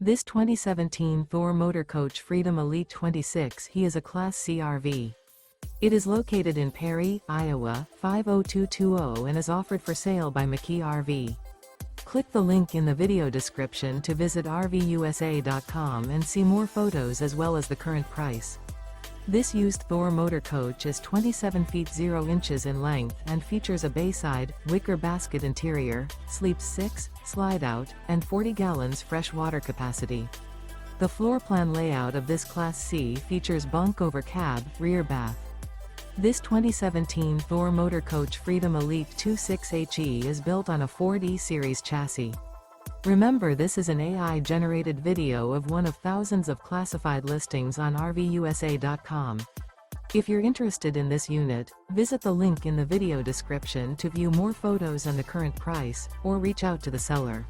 This 2017 Thor Motor Coach Freedom Elite 26 is a Class C RV. It is located in Perry, Iowa, 50220 and is offered for sale by McKee RV. Click the link in the video description to visit RVUSA.com and see more photos as well as the current price. This used Thor motor coach is 27 feet 0 inches in length and features a Bayside, Wicker Basket interior, sleeps 6, Slideout, and 40 gallons fresh water capacity. The floor plan layout of this Class C features Bunk Over Cab, rear bath. This 2017 Thor Motor Coach Freedom Elite 26HE is built on a 4D series chassis. Remember, this is an AI-generated video of one of thousands of classified listings on RVUSA.com. If you're interested in this unit, visit the link in the video description to view more photos and the current price, or reach out to the seller.